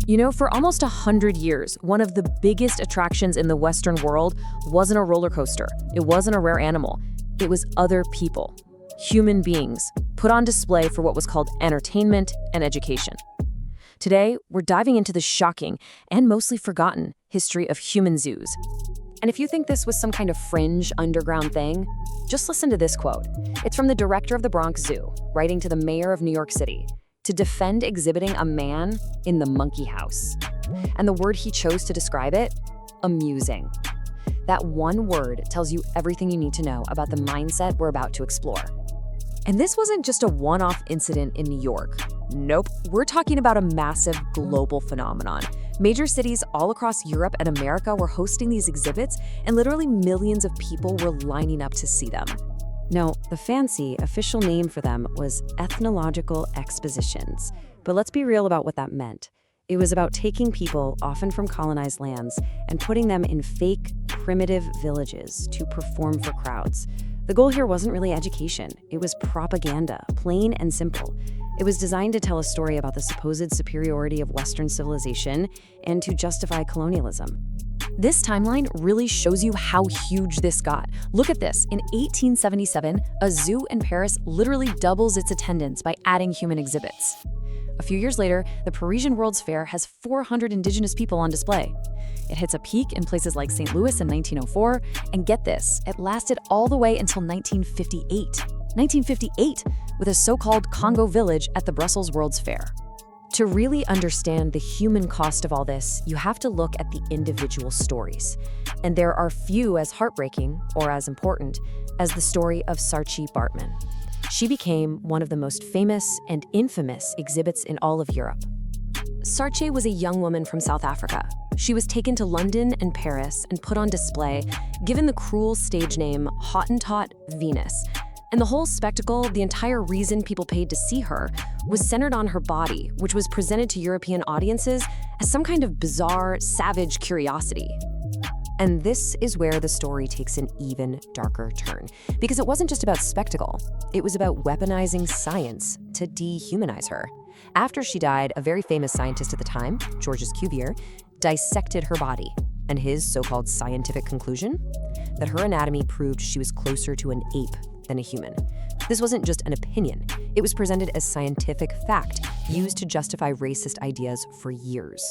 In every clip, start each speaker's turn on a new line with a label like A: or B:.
A: For almost 100 years, one of the biggest attractions in the Western world wasn't a roller coaster. It wasn't a rare animal. It was other people, human beings, put on display for what was called entertainment and education. Today, we're diving into the shocking and mostly forgotten history of human zoos. And if you think this was some kind of fringe underground thing, just listen to this quote. It's from the director of the Bronx Zoo, writing to the mayor of New York City, to defend exhibiting a man in the monkey house. And the word he chose to describe it? Amusing. That one word tells you everything you need to know about the mindset we're about to explore. And this wasn't just a one-off incident in New York. Nope, we're talking about a massive global phenomenon. Major cities all across Europe and America were hosting these exhibits, and literally millions of people were lining up to see them. No, the fancy official name for them was Ethnological Expositions. But let's be real about what that meant. It was about taking people, often from colonized lands, and putting them in fake, primitive villages to perform for crowds. The goal here wasn't really education. It was propaganda, plain and simple. It was designed to tell a story about the supposed superiority of Western civilization and to justify colonialism. This timeline really shows you how huge this got. Look at this. In 1877, a zoo in Paris literally doubles its attendance by adding human exhibits. A few years later, the Parisian World's Fair has 400 indigenous people on display. It hits a peak in places like St. Louis in 1904, and get this, it lasted all the way until 1958. 1958, with a so-called Congo village at the Brussels World's Fair. To really understand the human cost of all this, you have to look at the individual stories. And there are few as heartbreaking, or as important, as the story of Saartjie Baartman. She became one of the most famous and infamous exhibits in all of Europe. Saartjie was a young woman from South Africa. She was taken to London and Paris and put on display, given the cruel stage name Hottentot Venus. And the whole spectacle, the entire reason people paid to see her, was centered on her body, which was presented to European audiences as some kind of bizarre, savage curiosity. And this is where the story takes an even darker turn, because it wasn't just about spectacle. It was about weaponizing science to dehumanize her. After she died, a very famous scientist at the time, Georges Cuvier, dissected her body, and his so-called scientific conclusion? That her anatomy proved she was closer to an ape than a human. This wasn't just an opinion. It was presented as scientific fact, used to justify racist ideas for years.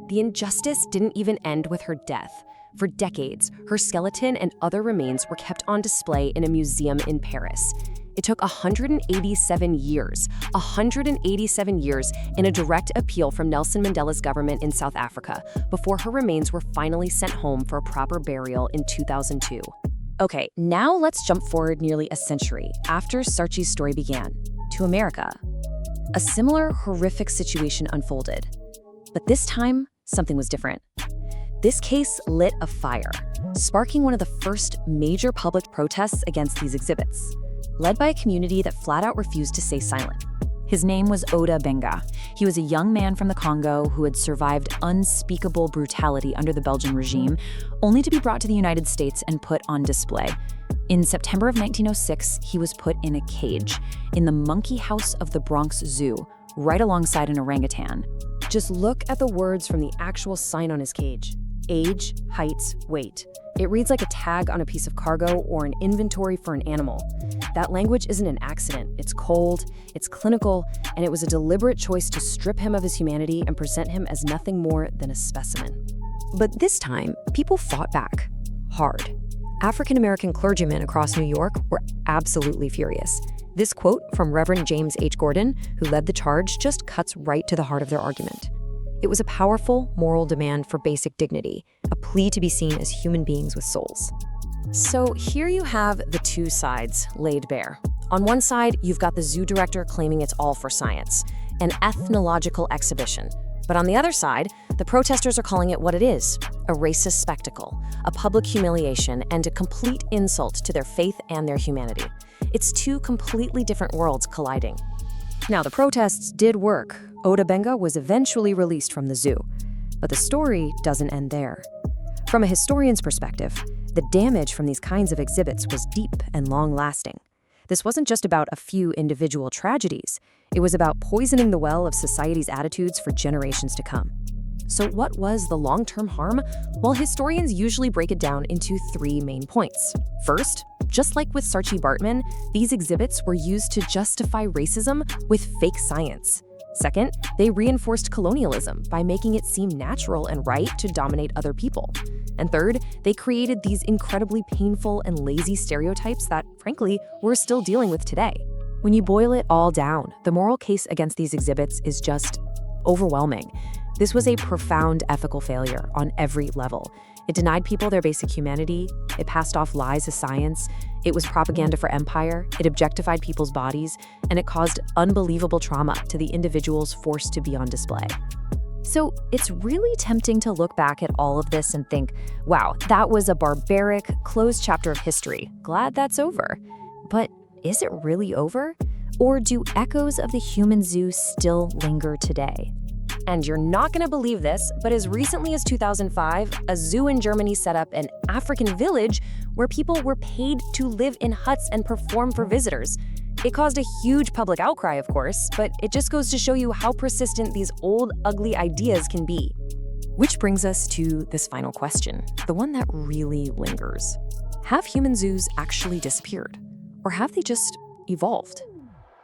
A: The injustice didn't even end with her death. For decades, her skeleton and other remains were kept on display in a museum in Paris. It took 187 years in a direct appeal from Nelson Mandela's government in South Africa before her remains were finally sent home for a proper burial in 2002. Okay, now let's jump forward nearly a century after Saartjie's story began, to America. A similar horrific situation unfolded, but this time, something was different. This case lit a fire, sparking one of the first major public protests against these exhibits, led by a community that flat out refused to stay silent. His name was Oda Benga. He was a young man from the Congo who had survived unspeakable brutality under the Belgian regime, only to be brought to the United States and put on display. In September of 1906, he was put in a cage in the monkey house of the Bronx Zoo, right alongside an orangutan. Just look at the words from the actual sign on his cage. Age, heights, weight. It reads like a tag on a piece of cargo or an inventory for an animal. That language isn't an accident. It's cold, it's clinical, and it was a deliberate choice to strip him of his humanity and present him as nothing more than a specimen. But this time, people fought back. Hard. African-American clergymen across New York were absolutely furious. This quote from Reverend James H. Gordon, who led the charge, just cuts right to the heart of their argument. It was a powerful moral demand for basic dignity, a plea to be seen as human beings with souls. So here you have the two sides laid bare. On one side, you've got the zoo director claiming it's all for science, an ethnological exhibition. But on the other side, the protesters are calling it what it is, a racist spectacle, a public humiliation, and a complete insult to their faith and their humanity. It's two completely different worlds colliding. Now, the protests did work. Oda Benga was eventually released from the zoo. But the story doesn't end there. From a historian's perspective, the damage from these kinds of exhibits was deep and long-lasting. This wasn't just about a few individual tragedies. It was about poisoning the well of society's attitudes for generations to come. So what was the long-term harm? Well, historians usually break it down into three main points. First, just like with Saatchi-Baartman, these exhibits were used to justify racism with fake science. Second, they reinforced colonialism by making it seem natural and right to dominate other people. And third, they created these incredibly painful and lazy stereotypes that, frankly, we're still dealing with today. When you boil it all down, the moral case against these exhibits is just overwhelming. This was a profound ethical failure on every level. It denied people their basic humanity, it passed off lies as science, it was propaganda for empire, it objectified people's bodies, and it caused unbelievable trauma to the individuals forced to be on display. So it's really tempting to look back at all of this and think, wow, that was a barbaric, closed chapter of history. Glad that's over. But is it really over? Or do echoes of the human zoo still linger today? And you're not going to believe this, but as recently as 2005, a zoo in Germany set up an African village where people were paid to live in huts and perform for visitors. It caused a huge public outcry, of course, but it just goes to show you how persistent these old, ugly ideas can be. Which brings us to this final question, the one that really lingers. Have human zoos actually disappeared? Or have they just evolved?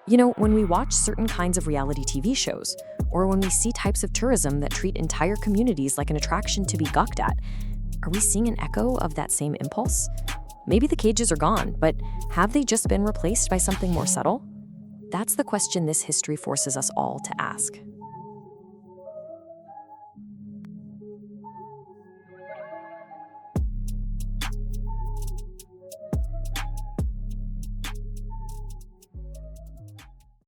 A: You know, when we watch certain kinds of reality TV shows, or when we see types of tourism that treat entire communities like an attraction to be gawked at, are we seeing an echo of that same impulse? Maybe the cages are gone, but have they just been replaced by something more subtle? That's the question this history forces us all to ask.